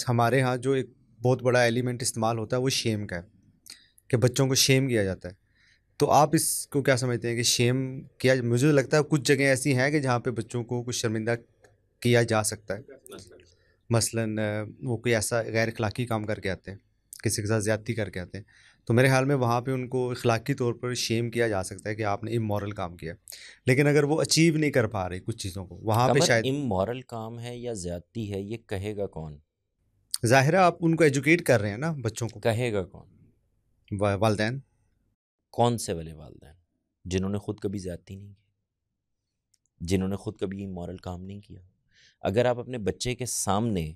ہمارے ہاں جو ایک بہت بڑا ایلیمنٹ استعمال ہوتا ہے وہ شیم کا ہے کہ بچوں کو شیم کیا جاتا ہے. تو آپ اس کو کیا سمجھتے ہیں کہ شیم کیا؟ مجھے لگتا ہے کچھ جگہیں ایسی ہیں کہ جہاں پہ بچوں کو کچھ شرمندہ کیا جا سکتا ہے. مثلاً وہ کوئی ایسا غیر اخلاقی کام کر کے آتے ہیں، کسی کے ساتھ زیادتی کر کے آتے ہیں، تو میرے خیال میں وہاں پہ ان کو اخلاقی طور پر شیم کیا جا سکتا ہے کہ آپ نے امورل کام کیا. لیکن اگر وہ اچیو نہیں کر پا رہے کچھ چیزوں کو، وہاں پہ قمر شاید امورل کام ہے یا زیادتی ہے، یہ کہے گا کون؟ ظاہرہ آپ ان کو ایجوکیٹ کر رہے ہیں نا بچوں کو. کہے گا کون؟ والدین. کون سے والے والدین؟ جنہوں نے خود کبھی زیادتی نہیں کی، جنہوں نے خود کبھی امورل کام نہیں کیا. اگر آپ اپنے بچے کے سامنے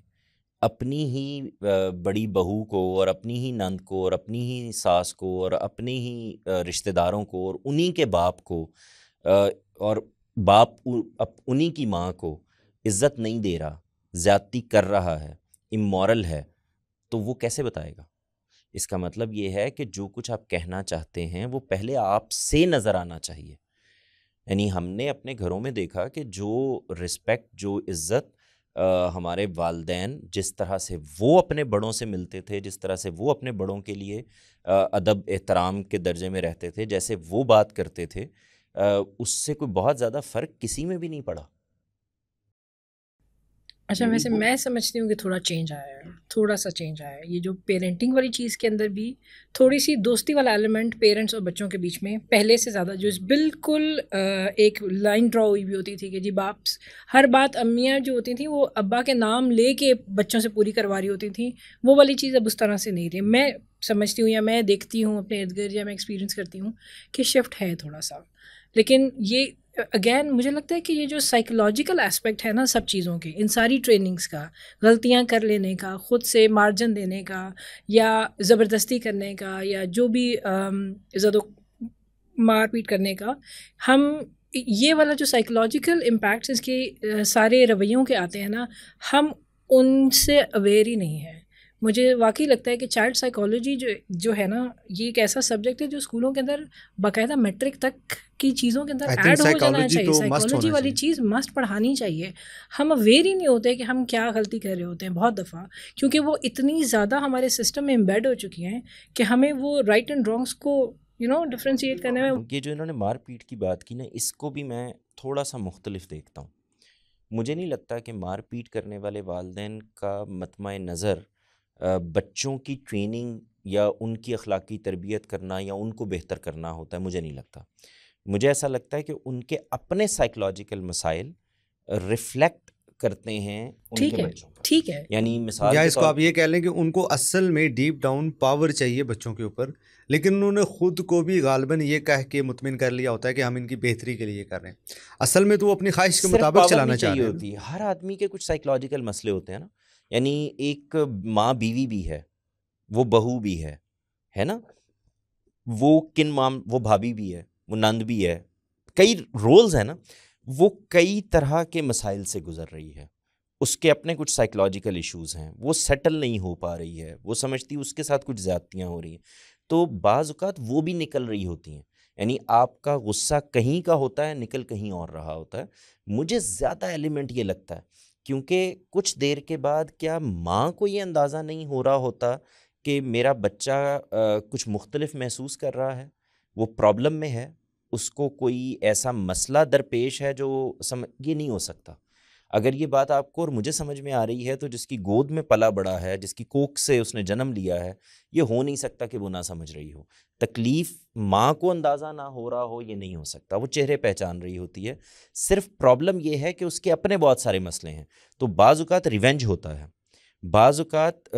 اپنی ہی بڑی بہو کو اور اپنی ہی نند کو اور اپنی ہی ساس کو اور اپنے ہی رشتہ داروں کو اور انہی کے باپ کو اور باپ انہی کی ماں کو عزت نہیں دے رہا، زیادتی کر رہا ہے، امورل ہے، تو وہ کیسے بتائے گا؟ اس کا مطلب یہ ہے کہ جو کچھ آپ کہنا چاہتے ہیں وہ پہلے آپ سے نظر آنا چاہیے. یعنی ہم نے اپنے گھروں میں دیکھا کہ جو رسپیکٹ، جو عزت ہمارے والدین جس طرح سے وہ اپنے بڑوں سے ملتے تھے، جس طرح سے وہ اپنے بڑوں کے لیے ادب احترام کے درجے میں رہتے تھے، جیسے وہ بات کرتے تھے، اس سے کوئی بہت زیادہ فرق کسی میں بھی نہیں پڑا. اچھا، ویسے میں سمجھتی ہوں کہ تھوڑا چینج آیا ہے، تھوڑا سا چینج آیا ہے. یہ جو پیرنٹنگ والی چیز کے اندر بھی تھوڑی سی دوستی والا ایلیمنٹ پیرنٹس اور بچوں کے بیچ میں پہلے سے زیادہ، جو بالکل ایک لائن ڈرا ہوئی بھی ہوتی تھی کہ جی باپ ہر بات، امیاں جو ہوتی تھیں وہ ابا کے نام لے کے بچوں سے پوری کروا رہی ہوتی تھیں، وہ والی چیز اب اس طرح سے نہیں رہی. میں سمجھتی ہوں یا میں دیکھتی ہوں اپنے ارد گرد یا میں ایکسپیرینس کرتی ہوں کہ شفٹ ہے تھوڑا سا. لیکن یہ اگین مجھے لگتا ہے کہ یہ جو سائیکولوجیکل اسپیکٹ ہے نا سب چیزوں کے، ان ساری ٹریننگز کا، غلطیاں کر لینے کا، خود سے مارجن دینے کا یا زبردستی کرنے کا یا جو بھی زد و مار پیٹ کرنے کا، ہم یہ والا جو سائیکولوجیکل امپیکٹس اس کے سارے رویوں کے آتے ہیں نا، ہم ان سے اویئر ہی نہیں ہیں. مجھے واقعی لگتا ہے کہ چائلڈ سائیکالوجی جو ہے نا، یہ ایک ایسا سبجیکٹ ہے جو اسکولوں کے اندر باقاعدہ میٹرک تک کی چیزوں کے اندر آئی تھنک ایڈ ہو جانا سائیکالوجی چاہیے. تو مسٹ سائیکالوجی ہونا والی چاہیے. چیز مسٹ پڑھانی چاہیے. ہم اویئر ہی نہیں ہوتے کہ ہم کیا غلطی کر رہے ہوتے ہیں بہت دفعہ، کیونکہ وہ اتنی زیادہ ہمارے سسٹم میں امبیڈ ہو چکی ہیں کہ ہمیں وہ رائٹ اینڈ رانگس کو ڈفرینشیٹ کرنے میں. یہ جو انہوں نے مار پیٹ کی بات کی نا، اس کو بھی میں تھوڑا سا مختلف دیکھتا ہوں. مجھے نہیں لگتا کہ مار پیٹ کرنے والے والدین کا مطمع نظر بچوں کی ٹریننگ یا ان کی اخلاقی تربیت کرنا یا ان کو بہتر کرنا ہوتا ہے. مجھے نہیں لگتا. مجھے ایسا لگتا ہے کہ ان کے اپنے سائیکولوجیکل مسائل ریفلیکٹ کرتے ہیں ان کے بچوں پر. ٹھیک ہے، یعنی مثال یا کے اس کو طور آپ یہ کہہ لیں کہ ان کو اصل میں ڈیپ ڈاؤن پاور چاہیے بچوں کے اوپر، لیکن انہوں نے خود کو بھی غالباً یہ کہہ کے مطمئن کر لیا ہوتا ہے کہ ہم ان کی بہتری کے لیے کر رہے ہیں. اصل میں تو وہ اپنی خواہش کے صرف مطابق پاور چلانا نہیں چاہ چاہیے رہے ہیں. ہوتی. ہر آدمی کے کچھ سائیکولوجیکل مسئلے ہوتے ہیں نا. یعنی ایک ماں بیوی بھی ہے، وہ بہو بھی ہے نا، وہ وہ بھابھی بھی ہے، وہ نند بھی ہے، کئی رولز ہیں نا. وہ کئی طرح کے مسائل سے گزر رہی ہے، اس کے اپنے کچھ سائیکولوجیکل ایشوز ہیں، وہ سیٹل نہیں ہو پا رہی ہے، وہ سمجھتی اس کے ساتھ کچھ زیادتیاں ہو رہی ہیں، تو بعض اوقات وہ بھی نکل رہی ہوتی ہیں. یعنی آپ کا غصہ کہیں کا ہوتا ہے، نکل کہیں اور رہا ہوتا ہے. مجھے زیادہ ایلیمنٹ یہ لگتا ہے کیونکہ کچھ دیر کے بعد کیا ماں کو یہ اندازہ نہیں ہو رہا ہوتا کہ میرا بچہ کچھ مختلف محسوس کر رہا ہے، وہ پرابلم میں ہے، اس کو کوئی ایسا مسئلہ درپیش ہے جو یہ نہیں ہو سکتا. اگر یہ بات آپ کو اور مجھے سمجھ میں آ رہی ہے تو جس کی گود میں پلا بڑا ہے، جس کی کوکھ سے اس نے جنم لیا ہے، یہ ہو نہیں سکتا کہ وہ نہ سمجھ رہی ہو. تکلیف ماں کو اندازہ نہ ہو رہا ہو، یہ نہیں ہو سکتا. وہ چہرے پہچان رہی ہوتی ہے. صرف پرابلم یہ ہے کہ اس کے اپنے بہت سارے مسئلے ہیں. تو بعض اوقات ریونج ہوتا ہے، بعض اوقات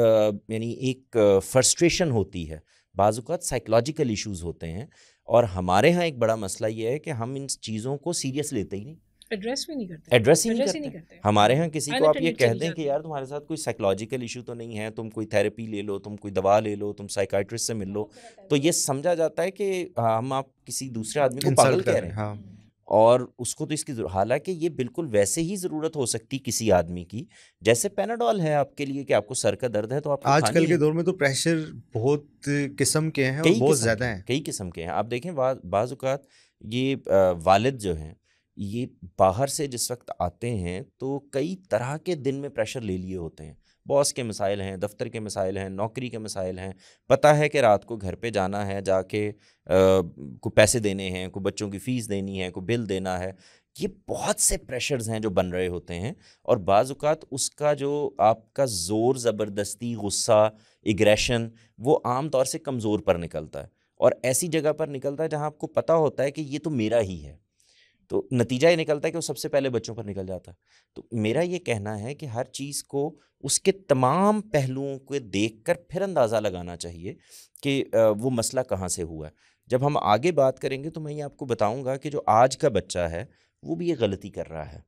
یعنی ایک فرسٹریشن ہوتی ہے، بعض اوقات سائیکولوجیکل ایشوز ہوتے ہیں. اور ہمارے ہاں ایک بڑا مسئلہ یہ ہے کہ ہم ان چیزوں کو سیریس لیتے ہی نہیں، ایڈریس بھی نہیں کرتے، ایڈریس ہی نہیں کرتے. ہمارے ہاں کسی کو آپ یہ کہہ دیں کہ یار تمہارے ساتھ کوئی سائیکولوجیکل ایشو تو نہیں ہے، تم کوئی تھیراپی لے لو، تم کوئی دوا لے لو، تم سائیکائٹرسٹ سے مل لو، تو یہ سمجھا جاتا ہے کہ ہم آپ کسی دوسرے آدمی کو پاگل انسلٹ کہہ کر رہے ہیں. ہیں. ہاں، اور اس کو تو اس کی حالانکہ یہ بالکل ویسے ہی ضرورت ہو سکتی کسی آدمی کی جیسے پیناڈول ہے آپ کے لیے کہ آپ کو سر کا درد ہے تو آپ کو آج کل کھانی کے ہے. دور میں تو پریشر بہت قسم کے ہیں اور کئی بہت قسم زیادہ کے ہیں. کئی قسم کے ہیں. آپ دیکھیں بعض اوقات یہ والد جو ہیں یہ باہر سے جس وقت آتے ہیں تو کئی طرح کے دن میں پریشر لے لیے ہوتے ہیں. باس کے مسائل ہیں, دفتر کے مسائل ہیں, نوکری کے مسائل ہیں, پتہ ہے کہ رات کو گھر پہ جانا ہے, جا کے کوئی پیسے دینے ہیں, کوئی بچوں کی فیس دینی ہے, کوئی بل دینا ہے. یہ بہت سے پریشرز ہیں جو بن رہے ہوتے ہیں, اور بعض اوقات اس کا جو آپ کا زور, زبردستی, غصہ, ایگریشن, وہ عام طور سے کمزور پر نکلتا ہے, اور ایسی جگہ پر نکلتا ہے جہاں آپ کو پتہ ہوتا ہے کہ یہ تو میرا ہی ہے. تو نتیجہ یہ نکلتا ہے کہ وہ سب سے پہلے بچوں پر نکل جاتا ہے. تو میرا یہ کہنا ہے کہ ہر چیز کو اس کے تمام پہلوؤں کو دیکھ کر پھر اندازہ لگانا چاہیے کہ وہ مسئلہ کہاں سے ہوا ہے. جب ہم آگے بات کریں گے تو میں یہ آپ کو بتاؤں گا کہ جو آج کا بچہ ہے وہ بھی یہ غلطی کر رہا ہے,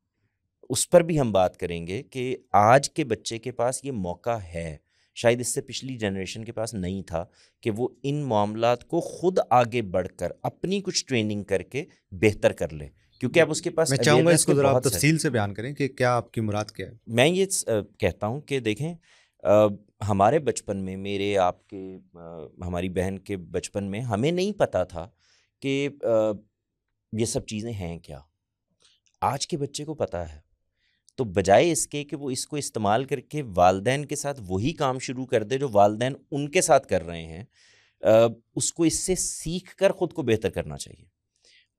اس پر بھی ہم بات کریں گے کہ آج کے بچے کے پاس یہ موقع ہے, شاید اس سے پچھلی جنریشن کے پاس نہیں تھا, کہ وہ ان معاملات کو خود آگے بڑھ کر اپنی کچھ ٹریننگ کر کے بہتر کر لے, کیونکہ اب اس کے پاس میں چاہوں گا اس اویئرنیس کو کے ذرا آپ بہت سے. تفصیل سے بیان کریں کہ کیا آپ کی مراد کیا ہے. میں یہ کہتا ہوں کہ دیکھیں, ہمارے بچپن میں, میرے, آپ کے, ہماری بہن کے بچپن میں ہمیں نہیں پتہ تھا کہ یہ سب چیزیں ہیں کیا. آج کے بچے کو پتہ ہے, تو بجائے اس کے کہ وہ اس کو استعمال کر کے والدین کے ساتھ وہی کام شروع کر دے جو والدین ان کے ساتھ کر رہے ہیں, اس کو اس سے سیکھ کر خود کو بہتر کرنا چاہیے.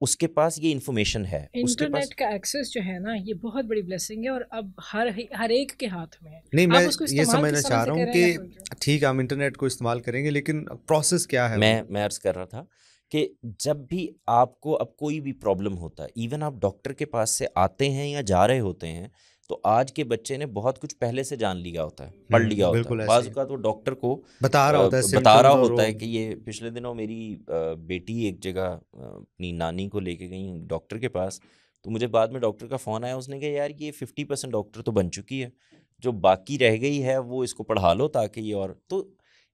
اس کے پاس یہ انفارمیشن ہے, اس کے پاس انٹرنیٹ کا ایکسیس جو ہے نا, یہ بہت بڑی بلیسنگ ہے, اور اب ہر ایک کے ہاتھ میں ہے. نہیں, میں آپ اس کو یہ استعمال سمجھنا کس طرح چاہ سے رہا کر ہوں رہے ہیں کہ یا پھر ٹھیک ہے ہم انٹرنیٹ کو استعمال کریں گے, لیکن پروسیس کیا ہے. میں عرض کر رہا تھا کہ جب بھی آپ کو اب کوئی بھی پرابلم ہوتا ہے, ایون آپ ڈاکٹر کے پاس سے آتے ہیں یا جا رہے ہوتے ہیں, تو آج کے بچے نے بہت کچھ پہلے سے جان لیا ہوتا ہے, پڑھ لیا ہوتا ہے. بالکل ایسے بعض ہی اوقات وہ ڈاکٹر کو بتا رہا ہوتا ہے, بتا رہا symptoms اور ہوتا وہ ہے کہ یہ پچھلے دنوں میری بیٹی ایک جگہ اپنی نانی کو لے کے گئی ڈاکٹر کے پاس, تو مجھے بعد میں ڈاکٹر کا فون آیا, اس نے کہا یار یہ 50% ڈاکٹر تو بن چکی ہے, جو باقی رہ گئی ہے وہ اس کو پڑھا لو تاکہ یہ. اور تو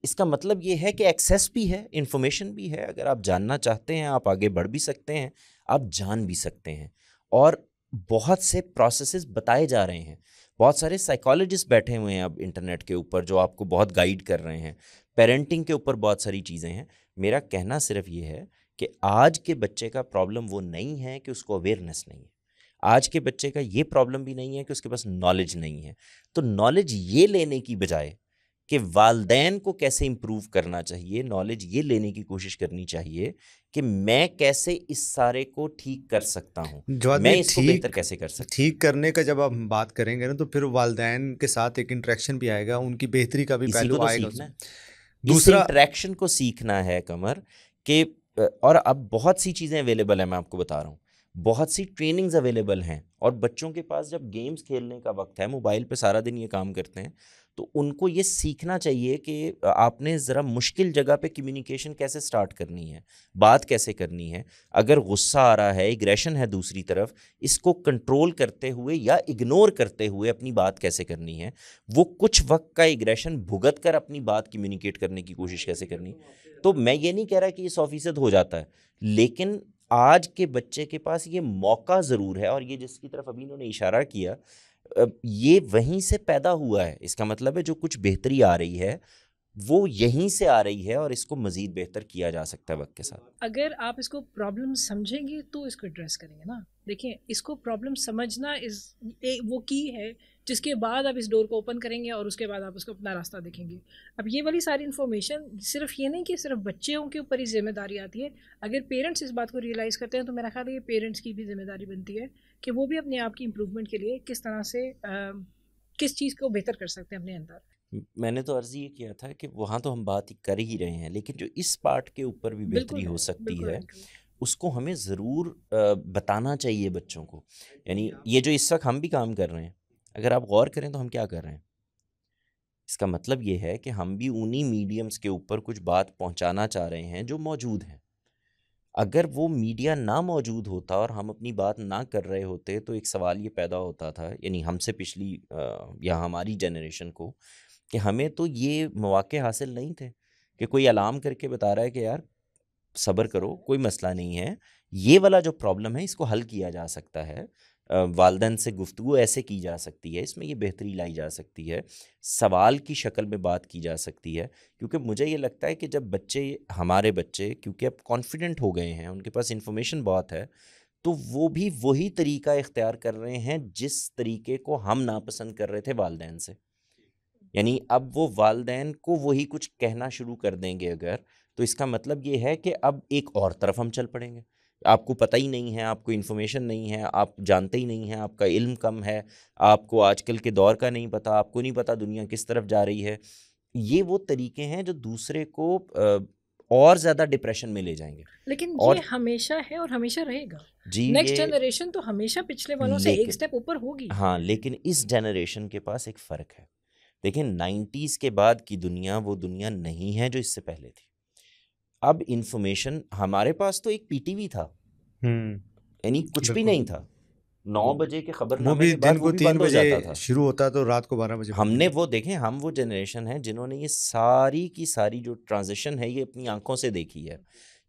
اس کا مطلب یہ ہے کہ ایکسیس بھی ہے, انفارمیشن بھی ہے, اگر آپ جاننا چاہتے ہیں آپ آگے بڑھ بھی سکتے ہیں, آپ جان بھی سکتے ہیں. اور بہت سے پروسیسز بتائے جا رہے ہیں, بہت سارے سائیکالوجسٹ بیٹھے ہوئے ہیں اب انٹرنیٹ کے اوپر جو آپ کو بہت گائیڈ کر رہے ہیں, پیرنٹنگ کے اوپر بہت ساری چیزیں ہیں. میرا کہنا صرف یہ ہے کہ آج کے بچے کا پرابلم وہ نہیں ہے کہ اس کو اویئرنیس نہیں ہے, آج کے بچے کا یہ پرابلم بھی نہیں ہے کہ اس کے پاس نالج نہیں ہے. تو نالج یہ لینے کی بجائے کہ والدین کو کیسے امپروو کرنا چاہیے, نالج یہ لینے کی کوشش کرنی چاہیے کہ میں کیسے اس سارے کو ٹھیک کر سکتا ہوں, میں اس کو بہتر کیسے کر سکتا ہوں. ٹھیک کرنے کا جب ہم بات کریں گے نا, تو پھر والدین کے ساتھ ایک انٹریکشن بھی آئے گا, ان کی بہتری کا بھی اسی کو پہلو تو آئے گا. سیکھنا ہے, اس دوسرا انٹریکشن کو سیکھنا ہے قمر. کہ اور اب بہت سی چیزیں اویلیبل ہیں, میں آپ کو بتا رہا ہوں, بہت سی ٹریننگز اویلیبل ہیں, اور بچوں کے پاس جب گیمز کھیلنے کا وقت ہے, موبائل پہ سارا دن یہ کام کرتے ہیں, تو ان کو یہ سیکھنا چاہیے کہ آپ نے ذرا مشکل جگہ پہ کمیونیکیشن کیسے سٹارٹ کرنی ہے, بات کیسے کرنی ہے. اگر غصہ آ رہا ہے, ایگریشن ہے دوسری طرف, اس کو کنٹرول کرتے ہوئے یا اگنور کرتے ہوئے اپنی بات کیسے کرنی ہے, وہ کچھ وقت کا ایگریشن بھگت کر اپنی بات کمیونیکیٹ کرنے کی کوشش کیسے کرنی. تو میں یہ نہیں کہہ رہا کہ یہ 100% ہو جاتا ہے, لیکن آج کے بچے کے پاس یہ موقع ضرور ہے, اور یہ جس کی طرف ابھی انہوں نے اشارہ کیا, یہ وہیں سے پیدا ہوا ہے. اس کا مطلب ہے جو کچھ بہتری آ رہی ہے وہ یہیں سے آ رہی ہے, اور اس کو مزید بہتر کیا جا سکتا ہے وقت کے ساتھ. اگر آپ اس کو پرابلم سمجھیں گے تو اس کو ایڈریس کریں گے نا. دیکھیں, اس کو پرابلم سمجھنا وہ کی ہے جس کے بعد آپ اس ڈور کو اوپن کریں گے, اور اس کے بعد آپ اس کو اپنا راستہ دیکھیں گے. اب یہ والی ساری انفارمیشن صرف یہ نہیں کہ صرف بچوں کے اوپر ہی ذمہ داری آتی ہے. اگر پیرنٹس اس بات کو ریئلائز کرتے ہیں تو میرا خیال ہے یہ پیرنٹس کی بھی ذمہ داری بنتی ہے کہ وہ بھی اپنے آپ کی امپروومنٹ کے لیے کس طرح سے کس چیز کو بہتر کر سکتے ہیں اپنے اندر. میں نے تو عرض یہ کیا تھا کہ وہاں تو ہم بات کر ہی رہے ہیں, لیکن جو اس پارٹ کے اوپر بھی بہتری ہو سکتی ہے اس کو ہمیں ضرور بتانا چاہیے بچوں کو. یعنی یہ جو اس وقت ہم بھی کام کر رہے ہیں, اگر آپ غور کریں تو ہم کیا کر رہے ہیں, اس کا مطلب یہ ہے کہ ہم بھی انہی میڈیمز کے اوپر کچھ بات پہنچانا چاہ رہے ہیں جو موجود ہیں. اگر وہ میڈیا نہ موجود ہوتا اور ہم اپنی بات نہ کر رہے ہوتے تو ایک سوال یہ پیدا ہوتا تھا, یعنی ہم سے پچھلی یا ہماری جنریشن کو, کہ ہمیں تو یہ مواقع حاصل نہیں تھے کہ کوئی الارم کر کے بتا رہا ہے کہ یار صبر کرو, کوئی مسئلہ نہیں ہے, یہ والا جو پرابلم ہے اس کو حل کیا جا سکتا ہے, والدین سے گفتگو ایسے کی جا سکتی ہے, اس میں یہ بہتری لائی جا سکتی ہے, سوال کی شکل میں بات کی جا سکتی ہے. کیونکہ مجھے یہ لگتا ہے کہ جب بچے, ہمارے بچے کیونکہ اب کانفیڈنٹ ہو گئے ہیں, ان کے پاس انفارمیشن بہت ہے, تو وہ بھی وہی طریقہ اختیار کر رہے ہیں جس طریقے کو ہم ناپسند کر رہے تھے والدین سے. یعنی اب وہ والدین کو وہی کچھ کہنا شروع کر دیں گے اگر، تو اس کا مطلب یہ ہے کہ اب ایک اور طرف ہم چل پڑیں گے. آپ کو پتہ ہی نہیں ہے، آپ کو انفارمیشن نہیں ہے، آپ جانتے ہی نہیں ہیں، آپ کا علم کم ہے، آپ کو آج کل کے دور کا نہیں پتہ، آپ کو نہیں پتہ دنیا کس طرف جا رہی ہے. یہ وہ طریقے ہیں جو دوسرے کو اور زیادہ ڈپریشن میں لے جائیں گے. لیکن اور یہ ہمیشہ ہے اور ہمیشہ رہے گا. جی نیکسٹ یہ جنریشن تو ہمیشہ پچھلے والوں سے ایک سٹیپ اوپر ہوگی. ہاں، لیکن اس جنریشن کے پاس ایک فرق ہے. دیکھیں 90s کے بعد کی دنیا وہ دنیا نہیں ہے جو اس سے پہلے تھی. اب انفارمیشن ہمارے پاس تو ایک پی ٹی وی تھا، یعنی کچھ بھی نہیں تھا. 9 بجے کے خبر وہ نامے بھی کے بعد دن وہ کو بھی 3 بند ہو بجے جاتا تھا. شروع ہوتا تو رات کو 12 بجے. ہم نے وہ دیکھیں، ہم وہ جنریشن ہیں جنہوں نے یہ ساری کی ساری جو ٹرانزیشن ہے یہ اپنی آنکھوں سے دیکھی ہے.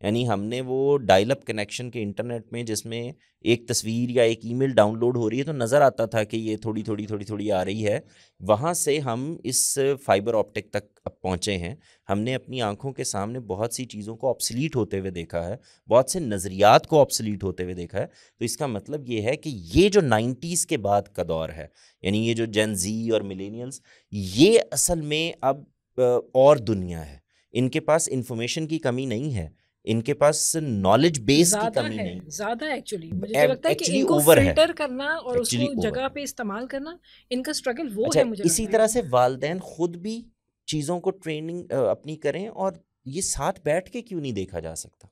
یعنی ہم نے وہ ڈائل اپ کنیکشن کے انٹرنیٹ میں جس میں ایک تصویر یا ایک ای میل ڈاؤن لوڈ ہو رہی ہے تو نظر آتا تھا کہ یہ تھوڑی تھوڑی تھوڑی تھوڑی آ رہی ہے، وہاں سے ہم اس فائبر آپٹک تک اب پہنچے ہیں. ہم نے اپنی آنکھوں کے سامنے بہت سی چیزوں کو آبسلیٹ ہوتے ہوئے دیکھا ہے، بہت سے نظریات کو آبسلیٹ ہوتے ہوئے دیکھا ہے. تو اس کا مطلب یہ ہے کہ یہ جو 90s کے بعد کا دور ہے، یعنی یہ جو جین زی اور ملینیلز، یہ اصل میں اب اور دنیا ہے. ان کے پاس انفارمیشن کی کمی نہیں ہے، ان کے پاس نالج بیس کی کمی نہیں ہے. زیادہ ایکچولی مجھے تو لگتا ہے کہ ان کو اوور ہے، فلٹر کرنا اور اس ایکچولی کو جگہ پہ استعمال کرنا ان کا اسٹرگل وہ اچھا ہے. مجھے اسی طرح سے والدین خود بھی چیزوں کو ٹریننگ اپنی کریں، اور یہ ساتھ بیٹھ کے کیوں نہیں دیکھا جا سکتا؟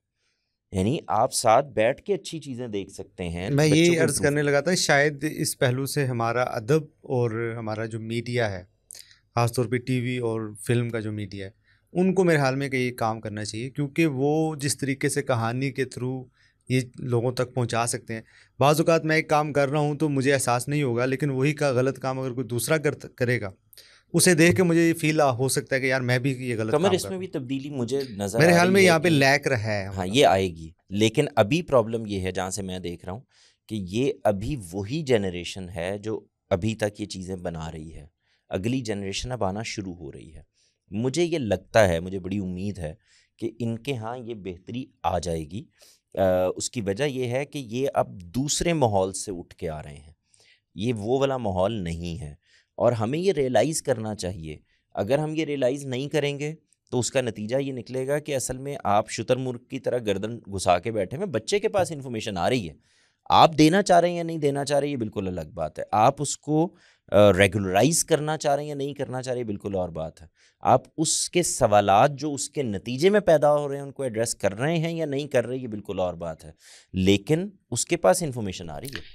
یعنی آپ ساتھ بیٹھ کے اچھی چیزیں دیکھ سکتے ہیں. میں بچوں یہ کو عرض کرنے لگا تھا شاید اس پہلو سے ہمارا ادب اور ہمارا جو میڈیا ہے، خاص طور پہ ٹی وی اور فلم کا جو میڈیا ہے، ان کو میرے خیال میں کہ یہ کام کرنا چاہیے، کیونکہ وہ جس طریقے سے کہانی کے تھرو یہ لوگوں تک پہنچا سکتے ہیں. بعض اوقات میں ایک کام کر رہا ہوں تو مجھے احساس نہیں ہوگا، لیکن وہی کا غلط کام اگر کوئی دوسرا کرے گا، اسے دیکھ کے مجھے یہ فیل ہو سکتا ہے کہ یار میں بھی یہ غلط کمر کام اس کر میں رہا بھی ہوں. تبدیلی مجھے نظر میرے آ خیال میں رہی ہے یہاں پہ کہ لیک ہے. ہاں یہ آئے گی، لیکن ابھی پرابلم یہ ہے جہاں سے میں دیکھ رہا ہوں کہ یہ ابھی وہی جنریشن ہے جو ابھی تک یہ چیزیں بنا رہی ہے. اگلی جنریشن اب آنا شروع ہو رہی ہے. مجھے یہ لگتا ہے، مجھے بڑی امید ہے کہ ان کے ہاں یہ بہتری آ جائے گی. اس کی وجہ یہ ہے کہ یہ اب دوسرے ماحول سے اٹھ کے آ رہے ہیں، یہ وہ والا ماحول نہیں ہے. اور ہمیں یہ ریئلائز کرنا چاہیے. اگر ہم یہ ریئلائز نہیں کریں گے تو اس کا نتیجہ یہ نکلے گا کہ اصل میں آپ شتر مرغ کی طرح گردن گھسا کے بیٹھے ہیں. بچے کے پاس انفارمیشن آ رہی ہے، آپ دینا چاہ رہے ہیں یا نہیں دینا چاہ رہے یہ بالکل الگ بات ہے. آپ اس کو ریگولرائز کرنا چاہ رہے ہیں یا نہیں کرنا چاہ رہے یہ بالکل اور بات ہے. آپ اس کے سوالات جو اس کے نتیجے میں پیدا ہو رہے ہیں ان کو ایڈریس کر رہے ہیں یا نہیں کر رہے یہ بالکل اور بات ہے. لیکن اس کے پاس انفارمیشن آ رہی ہے.